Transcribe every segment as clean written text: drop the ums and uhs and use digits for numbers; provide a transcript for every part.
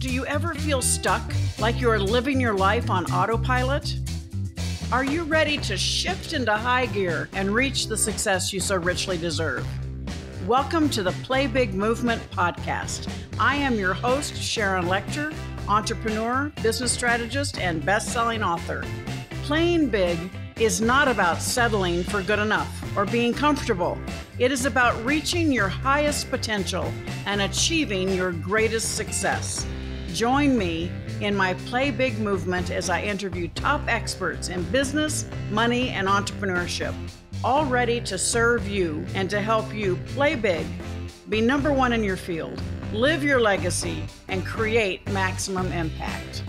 Do you ever feel stuck, like you are living your life on autopilot? Are you ready to shift into high gear and reach the success you so richly deserve? Welcome to the Play Big Movement podcast. I am your host, Sharon Lechter, entrepreneur, business strategist, and best-selling author. Playing big is not about settling for good enough or being comfortable. It is about reaching your highest potential and achieving your greatest success. Join me in my Play Big movement as I interview top experts in business, money, and entrepreneurship, all ready to serve you and to help you play big, be number one in your field, live your legacy, and create maximum impact.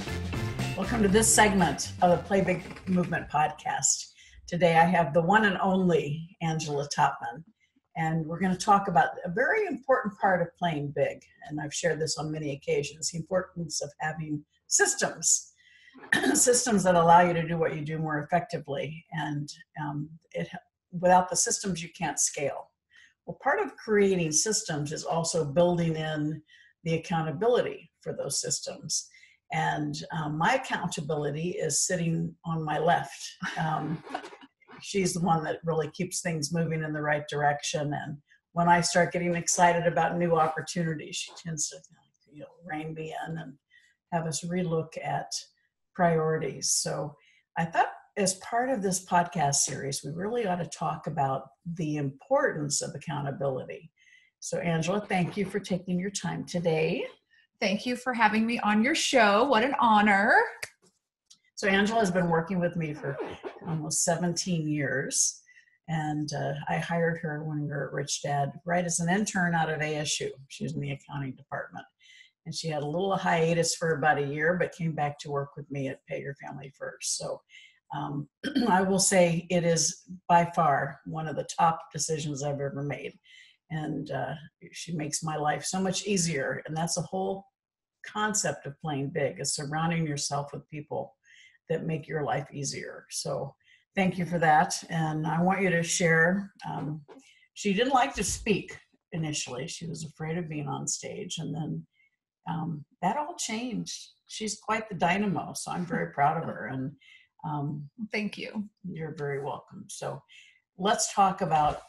Welcome to this segment of the Play Big Movement podcast. Today I have the one and only Angela Totman, and we're going to talk about a very important part of playing big. And I've shared this on many occasions, the importance of having systems, systems that allow you to do what you do more effectively. And without the systems, you can't scale. Well, part of creating systems is also building in the accountability for those systems. And my accountability is sitting on my left. She's the one that really keeps things moving in the right direction. And when I start getting excited about new opportunities, she tends to rein me in and have us relook at priorities. So I thought as part of this podcast series, we really ought to talk about the importance of accountability. So Angela, thank you for taking your time today. Thank you for having me on your show. What an honor. So Angela has been working with me for almost 17 years. And I hired her when we were at Rich Dad, right as an intern out of ASU. She was in the accounting department. And she had a little hiatus for about a year, but came back to work with me at Pay Your Family First. So I will say it is by far one of the top decisions I've ever made. And she makes my life so much easier. And that's a whole concept of playing big, is surrounding yourself with people that make your life easier. So thank you for that. And I want you to share, she didn't like to speak initially. She was afraid of being on stage. And then that all changed. She's quite the dynamo. So I'm very proud of her. And thank you. You're very welcome. So let's talk about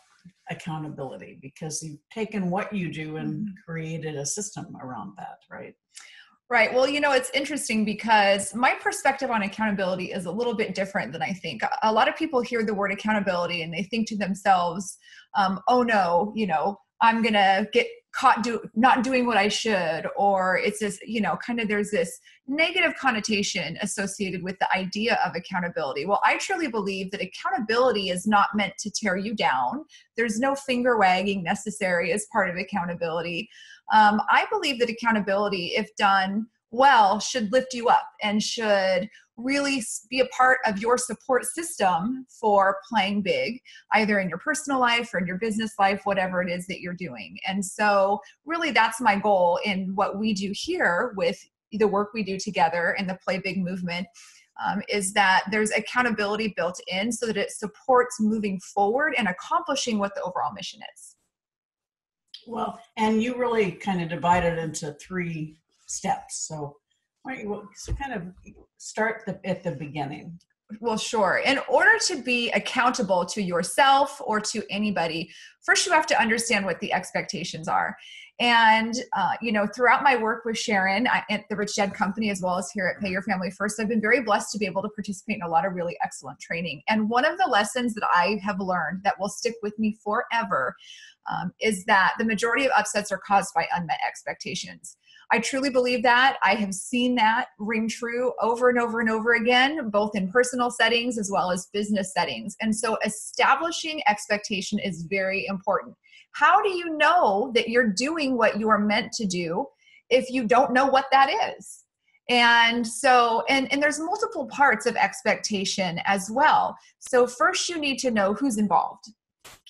accountability, because you've taken what you do and created a system around that, right? Right. Well, it's interesting because my perspective on accountability is a little bit different than I think. A lot of people hear the word accountability and they think to themselves, oh no, I'm going to get caught not doing what I should, or it's this, there's this negative connotation associated with the idea of accountability. Well, I truly believe that accountability is not meant to tear you down. There's no finger wagging necessary as part of accountability. I believe that accountability, if done well, should lift you up and should really be a part of your support system for playing big, either in your personal life or in your business life, whatever it is that you're doing. And so really that's my goal in what we do here with the work we do together in the Play Big movement, is that there's accountability built in so that it supports moving forward and accomplishing what the overall mission is. Well, and you really kind of divide it into 3 steps. So why don't you kind of start at the beginning? Well, sure. In order to be accountable to yourself or to anybody, first you have to understand what the expectations are. And, throughout my work with Sharon at the Rich Dad Company, as well as here at Pay Your Family First, I've been very blessed to be able to participate in a lot of really excellent training. And one of the lessons that I have learned that will stick with me forever is that the majority of upsets are caused by unmet expectations. I truly believe that. I have seen that ring true over and over and over again, both in personal settings as well as business settings. And so establishing expectation is very important. How do you know that you're doing what you are meant to do if you don't know what that is? And so, and there's multiple parts of expectation as well. So first you need to know who's involved.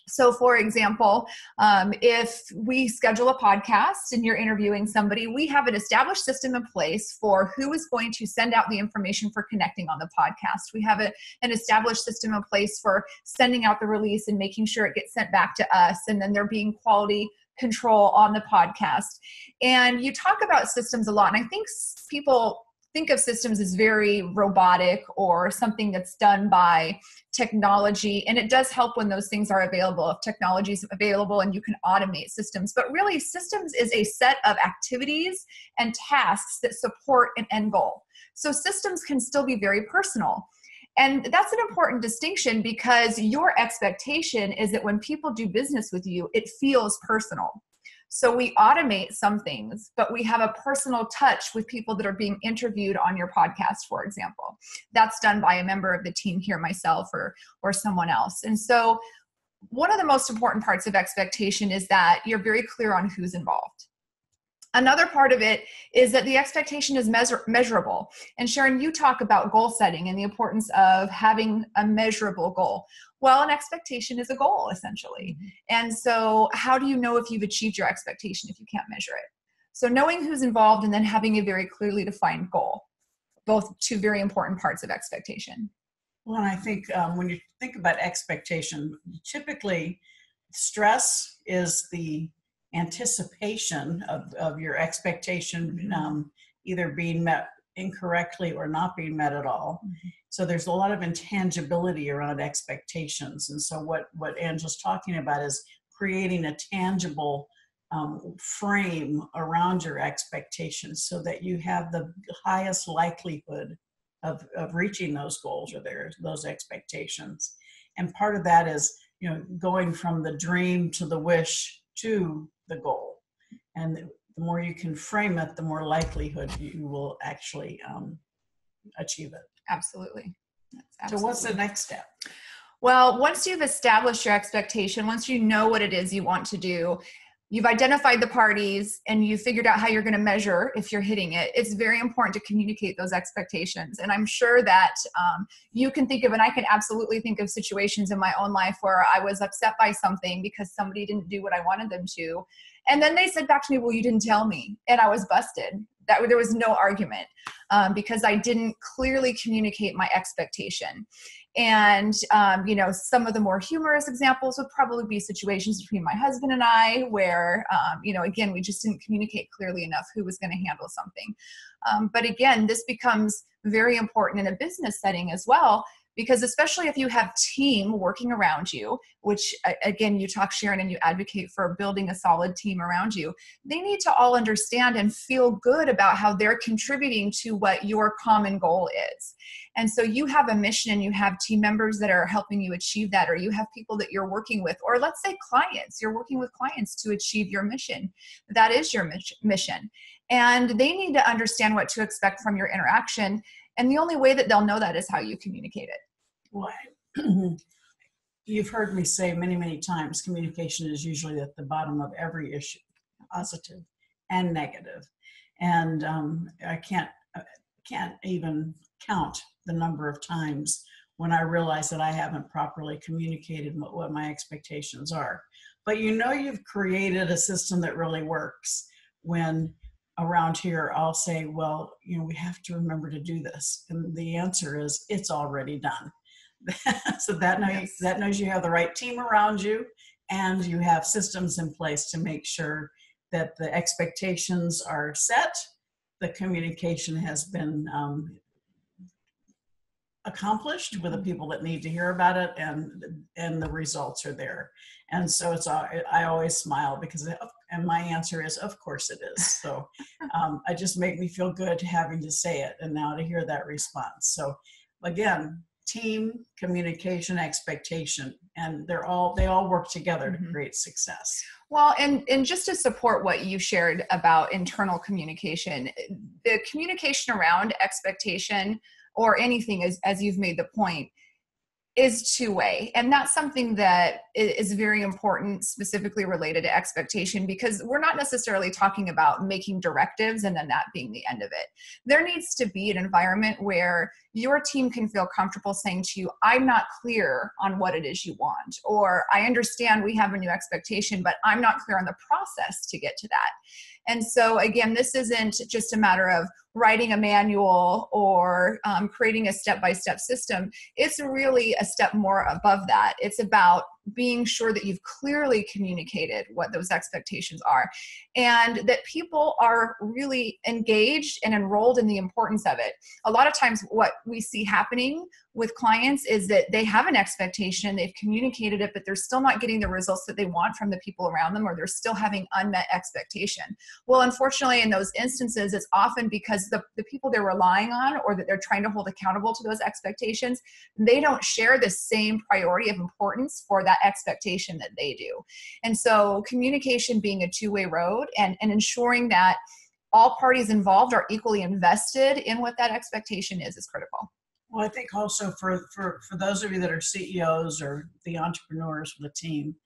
So for example, if we schedule a podcast and you're interviewing somebody, we have an established system in place for who is going to send out the information for connecting on the podcast. We have an established system in place for sending out the release and making sure it gets sent back to us. And then there being quality control on the podcast. And you talk about systems a lot. And I think people think of systems as very robotic or something that's done by technology. And it does help when those things are available, if technology is available and you can automate systems. But really, systems is a set of activities and tasks that support an end goal. So systems can still be very personal. And that's an important distinction, because your expectation is that when people do business with you, it feels personal. So we automate some things, but we have a personal touch with people that are being interviewed on your podcast, for example. That's done by a member of the team here, myself or someone else. And so one of the most important parts of expectation is that you're very clear on who's involved. Another part of it is that the expectation is measurable. And Sharon, you talk about goal setting and the importance of having a measurable goal. Well, an expectation is a goal, essentially. And so how do you know if you've achieved your expectation if you can't measure it? So knowing who's involved and then having a very clearly defined goal, both two very important parts of expectation. Well, and I think when you think about expectation, typically stress is the anticipation of your expectation either being met incorrectly or not being met at all. So there's a lot of intangibility around expectations. And so what Angela's talking about is creating a tangible frame around your expectations so that you have the highest likelihood of reaching those goals or those expectations. And part of that is, going from the dream to the wish to the goal. And the more you can frame it, the more likelihood you will actually achieve it. Absolutely. So what's the next step? Well, once you've established your expectation, once you know what it is you want to do, you've identified the parties and you figured out how you're going to measure if you're hitting it, it's very important to communicate those expectations. And I'm sure that you can think of, and I can absolutely think of situations in my own life where I was upset by something because somebody didn't do what I wanted them to. And then they said back to me, well, you didn't tell me. And I was busted. There was no argument because I didn't clearly communicate my expectation. And, some of the more humorous examples would probably be situations between my husband and I where, again, we just didn't communicate clearly enough who was going to handle something. But again, this becomes very important in a business setting as well, because especially if you have team working around you, which again, you talk, Sharon, and you advocate for building a solid team around you, they need to all understand and feel good about how they're contributing to what your common goal is. And so you have a mission, you have team members that are helping you achieve that, or you have people that you're working with, or let's say clients, you're working with clients to achieve your mission. That is your mission. And they need to understand what to expect from your interaction. And the only way that they'll know that is how you communicate it. Well, you've heard me say many, many times, communication is usually at the bottom of every issue, positive and negative. And I can't even count the number of times when I realize that I haven't properly communicated what my expectations are. But you've created a system that really works when around here I'll say, well, we have to remember to do this. And the answer is, it's already done. So that knows you have the right team around you and you have systems in place to make sure that the expectations are set, the communication has been accomplished with the people that need to hear about it, and the results are there. And so I always smile because, and my answer is, of course it is. So it just makes me feel good having to say it and now to hear that response. So again, team, communication, expectation, and they all work together to create success. Well, and just to support what you shared about internal communication, the communication around expectation or anything, as you've made the point, is two-way. And that's something that is very important, specifically related to expectation, because we're not necessarily talking about making directives and then that being the end of it. There needs to be an environment where your team can feel comfortable saying to you, I'm not clear on what it is you want, or I understand we have a new expectation, but I'm not clear on the process to get to that. And so again, this isn't just a matter of writing a manual or creating a step-by-step system. It's really a step more above that. It's about being sure that you've clearly communicated what those expectations are, and that people are really engaged and enrolled in the importance of it. A lot of times what we see happening with clients is that they have an expectation, they've communicated it, but they're still not getting the results that they want from the people around them, or they're still having unmet expectation. Well, unfortunately, in those instances, it's often because the people they're relying on, or that they're trying to hold accountable to those expectations, they don't share the same priority of importance for that expectation that they do. And so communication being a two-way road, and ensuring that all parties involved are equally invested in what that expectation is critical. Well, I think also for those of you that are CEOs or the entrepreneurs for the team,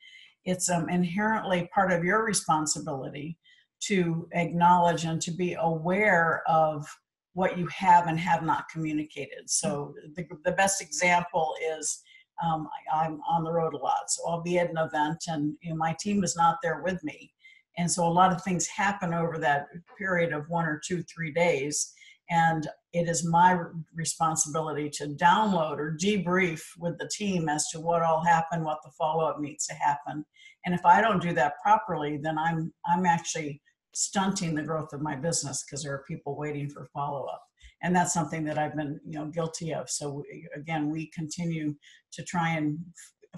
it's inherently part of your responsibility to acknowledge and to be aware of what you have and have not communicated. So the best example is I'm on the road a lot, so I'll be at an event and my team is not there with me. And so a lot of things happen over that period of 1 or 2, 3 days. And it is my responsibility to download or debrief with the team as to what all happened, what the follow-up needs to happen. And if I don't do that properly, then I'm actually stunting the growth of my business, because there are people waiting for follow-up. And that's something that I've been guilty of. So again, we continue to try and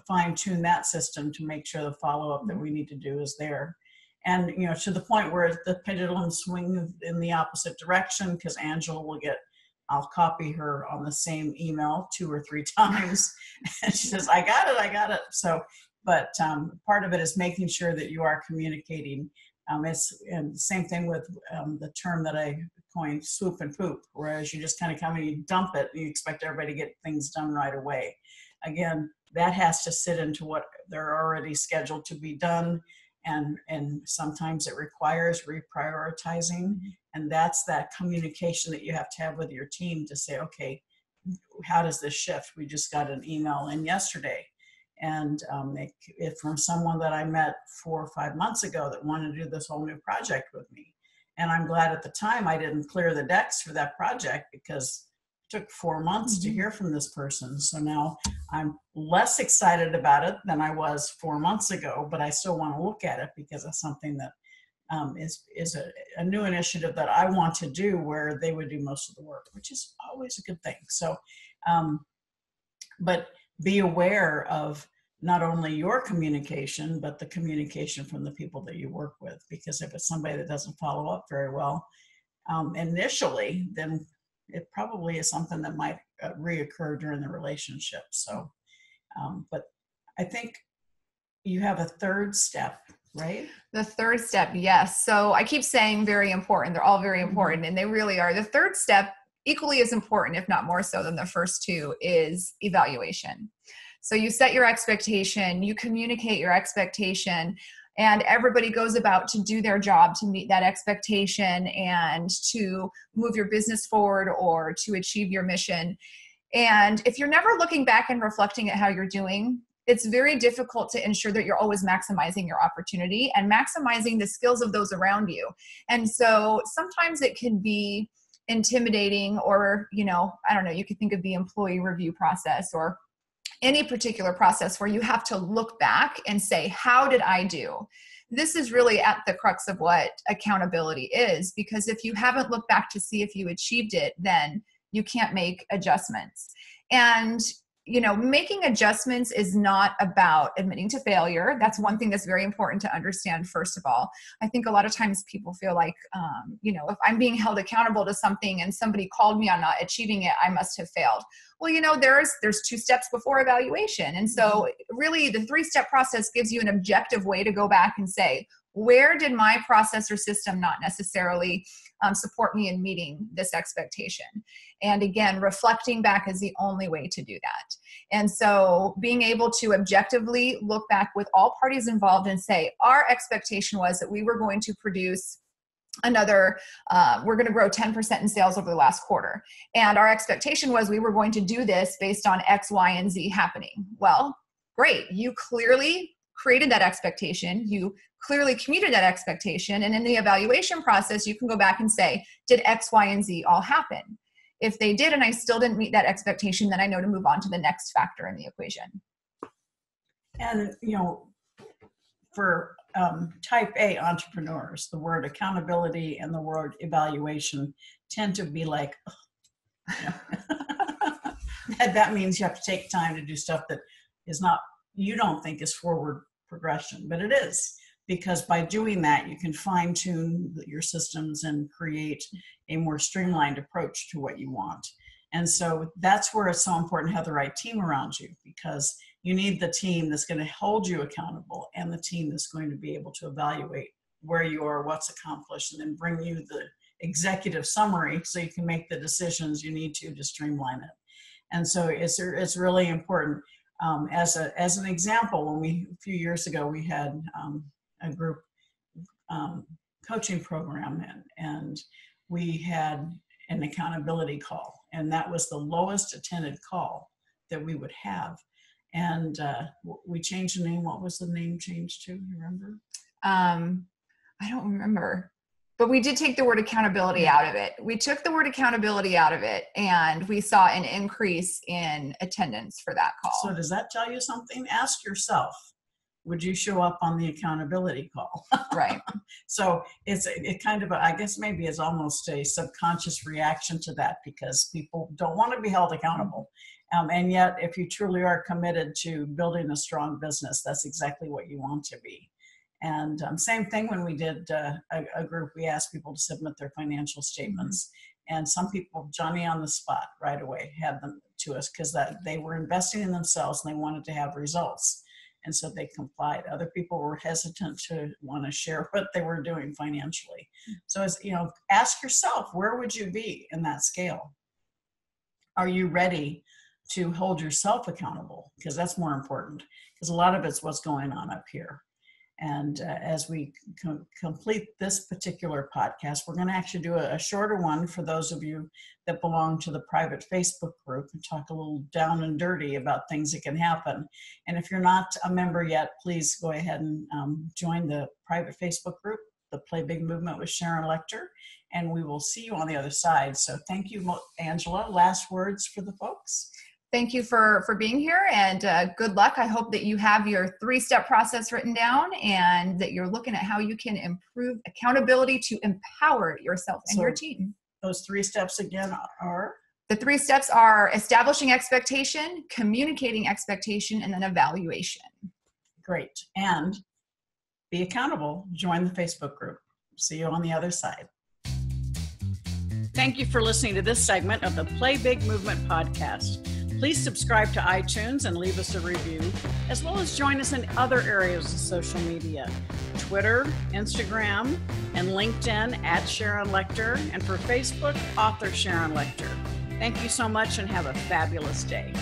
fine-tune that system to make sure the follow-up that we need to do is there. And, to the point where the pendulum swings in the opposite direction, because Angela will I'll copy her on the same email 2 or 3 times. And she says, I got it. So, but part of it is making sure that you are communicating. And the same thing with the term that I coined, swoop and poop, whereas you just kind of come and you dump it and you expect everybody to get things done right away. Again, that has to sit into what they're already scheduled to be done. And sometimes it requires reprioritizing, and that's that communication that you have to have with your team to say, okay, how does this shift? We just got an email in yesterday, and it from someone that I met 4 or 5 months ago that wanted to do this whole new project with me. And I'm glad at the time I didn't clear the decks for that project, because took 4 months to hear from this person. So now I'm less excited about it than I was 4 months ago, but I still want to look at it because it's something that is a new initiative that I want to do, where they would do most of the work, which is always a good thing. So, but be aware of not only your communication, but the communication from the people that you work with, because if it's somebody that doesn't follow up very well initially, then it probably is something that might reoccur during the relationship. So, but I think you have a third step, right? The third step, yes. So I keep saying very important. They're all very important, and they really are. The third step, equally as important, if not more so than the first two, is evaluation. So you set your expectation, you communicate your expectation, and everybody goes about to do their job to meet that expectation and to move your business forward or to achieve your mission. And if you're never looking back and reflecting at how you're doing, it's very difficult to ensure that you're always maximizing your opportunity and maximizing the skills of those around you. And so sometimes it can be intimidating, or, I don't know, you could think of the employee review process or any particular process where you have to look back and say, how did I do? This is really at the crux of what accountability is, because if you haven't looked back to see if you achieved it, then you can't make adjustments. And making adjustments is not about admitting to failure. That's one thing that's very important to understand, first of all. I think a lot of times people feel like, if I'm being held accountable to something and somebody called me on not achieving it, I must have failed. Well, there's 2 steps before evaluation. And so really the 3-step process gives you an objective way to go back and say, where did my process or system not necessarily support me in meeting this expectation? And again, reflecting back is the only way to do that. And so being able to objectively look back with all parties involved and say, our expectation was that we were going to produce we're going to grow 10% in sales over the last quarter. And our expectation was we were going to do this based on X, Y, and Z happening. Well, great. You clearly created that expectation. You clearly communicated that expectation. And in the evaluation process, you can go back and say, did X, Y, and Z all happen? If they did, and I still didn't meet that expectation, then I know to move on to the next factor in the equation. And, for type A entrepreneurs, the word accountability and the word evaluation tend to be like, that means you have to take time to do stuff that is not, you don't think is forward progression, but it is, because by doing that, you can fine tune your systems and create a more streamlined approach to what you want. And so that's where it's so important to have the right team around you, because you need the team that's going to hold you accountable and the team that's going to be able to evaluate where you are, what's accomplished, and then bring you the executive summary so you can make the decisions you need to streamline it. And so it's really important. As an example, a few years ago, we had a group coaching program, and we had an accountability call, and that was the lowest attended call that we would have. And we changed the name. What was the name changed to? You remember? I don't remember. But we did take the word accountability out of it. We took the word accountability out of it, and we saw an increase in attendance for that call. So does that tell you something? Ask yourself, would you show up on the accountability call? Right. So it kind of, I guess maybe it's almost a subconscious reaction to that, because people don't want to be held accountable. And yet, if you truly are committed to building a strong business, that's exactly what you want to be. And same thing when we did a group, we asked people to submit their financial statements. And some people, Johnny on the spot right away, had them to us because they were investing in themselves and they wanted to have results. And so they complied. Other people were hesitant to want to share what they were doing financially. So it's, ask yourself, where would you be in that scale? Are you ready to hold yourself accountable? Because that's more important, because a lot of it's what's going on up here. And as we complete this particular podcast, we're going to actually do a shorter one for those of you that belong to the private Facebook group, and talk a little down and dirty about things that can happen. And if you're not a member yet, please go ahead and join the private Facebook group, the Play Big Movement with Sharon Lechter, and we will see you on the other side. So thank you, Angela. Last words for the folks. Thank you for being here, and good luck. I hope that you have your 3-step process written down, and that you're looking at how you can improve accountability to empower yourself and your team. Those 3 steps again are? The 3 steps are establishing expectation, communicating expectation, and then evaluation. Great. And be accountable. Join the Facebook group. See you on the other side. Thank you for listening to this segment of the Play Big Movement podcast. Please subscribe to iTunes and leave us a review, as well as join us in other areas of social media, Twitter, Instagram, and LinkedIn at Sharon Lechter, and for Facebook, author Sharon Lechter. Thank you so much and have a fabulous day.